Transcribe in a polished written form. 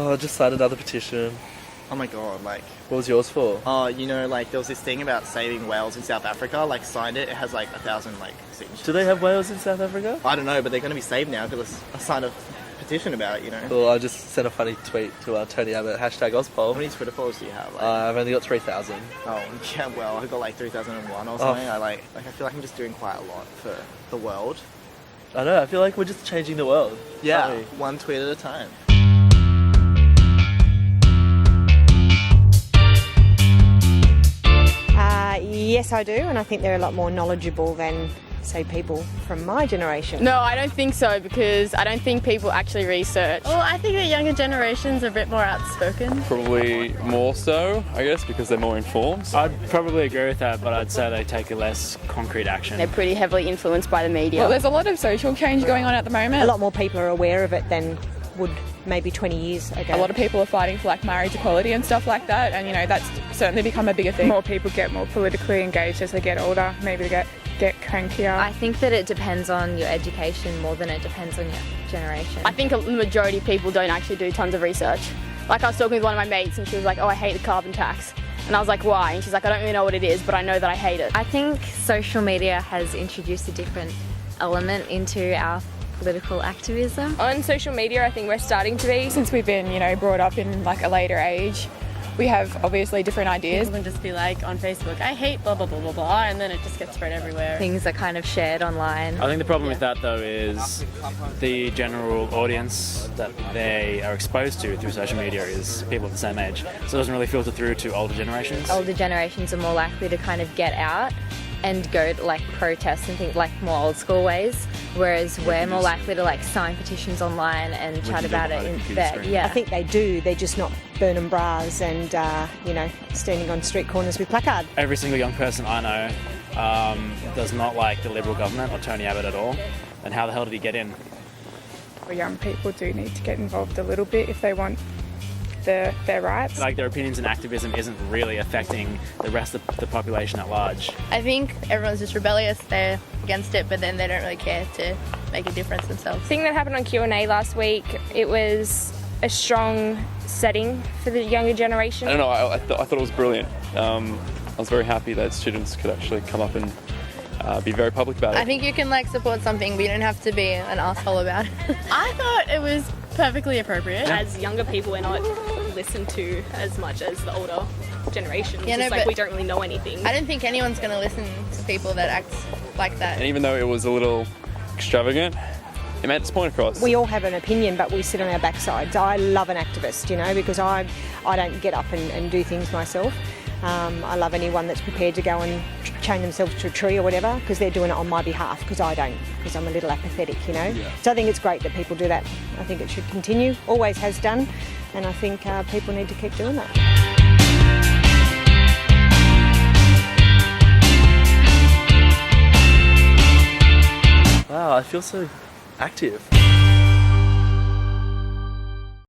Oh, I just signed another petition. Oh my god, like... What was yours for? Oh, you know, like, there was this thing about saving whales in South Africa, like, signed it, it has, like, 1,000, like, signatures. Do they have whales in South Africa? I don't know, but they're going to be saved now, because I signed a petition about it, you know? Well, I just sent a funny tweet to Tony Abbott, #Ozpol. How many Twitter followers do you have? Like, I've only got 3,000. oh, yeah, well, I've got, like, 3,001 or something. I feel like I'm just doing quite a lot for the world. I know, I feel like we're just changing the world. Yeah, one tweet at a time. Yes, I do, and I think they're a lot more knowledgeable than, say, people from my generation. No, I don't think so, because I don't think people actually research. Well, I think the younger generation's a bit more outspoken. Probably more so, I guess, because they're more informed. I'd probably agree with that, but I'd say they take a less concrete action. They're pretty heavily influenced by the media. Well, there's a lot of social change going on at the moment. A lot more people are aware of it than would maybe 20 years ago. A lot of people are fighting for like marriage equality and stuff like that, and you know that's certainly become a bigger thing. More people get more politically engaged as they get older. Maybe they get crankier. I think that it depends on your education more than it depends on your generation. I think the majority of people don't actually do tons of research. Like I was talking with one of my mates and she was like, oh, I hate the carbon tax. And I was like, why? And she's like, I don't really know what it is, but I know that I hate it. I think social media has introduced a different element into our political activism. On social media, I think we're starting to be, since we've been, you know, brought up in like a later age, we have obviously different ideas. People can just be like on Facebook, I hate blah blah blah blah blah, and then it just gets spread everywhere. Things are kind of shared online. I think the problem with that though is the general audience that they are exposed to through social media is people of the same age. So it doesn't really filter through to older generations. Older generations are more likely to kind of get out and go to like protests and things like more old school ways, whereas we're more likely to like sign petitions online and chat about it in there. Yeah, I think they do. They're just not burning bras and you know, standing on street corners with placards. Every single young person I know does not like the Liberal government or Tony Abbott at all. And how the hell did he get in? Well, young people do need to get involved a little bit if they want their rights. Like their opinions and activism isn't really affecting the rest of the population at large. I think everyone's just rebellious, they're against it, but then they don't really care to make a difference themselves. The thing that happened on Q&A last week, it was a strong setting for the younger generation. I don't know, I thought it was brilliant. I was very happy that students could actually come up and be very public about it. I think you can like support something, but you don't have to be an asshole about it. I thought it was perfectly appropriate. Yeah. As younger people, we're not listened to as much as the older generations. Yeah, it's like we don't really know anything. I don't think anyone's going to listen to people that act like that. And even though it was a little extravagant, it made its point across. We all have an opinion, but we sit on our backsides. I love an activist, you know, because I don't get up and do things myself. I love anyone that's prepared to go and chain themselves to a tree or whatever, because they're doing it on my behalf, because I don't, because I'm a little apathetic, you know. Yeah. So I think it's great that people do that. I think it should continue, always has done, and I think people need to keep doing that. Wow, I feel so active.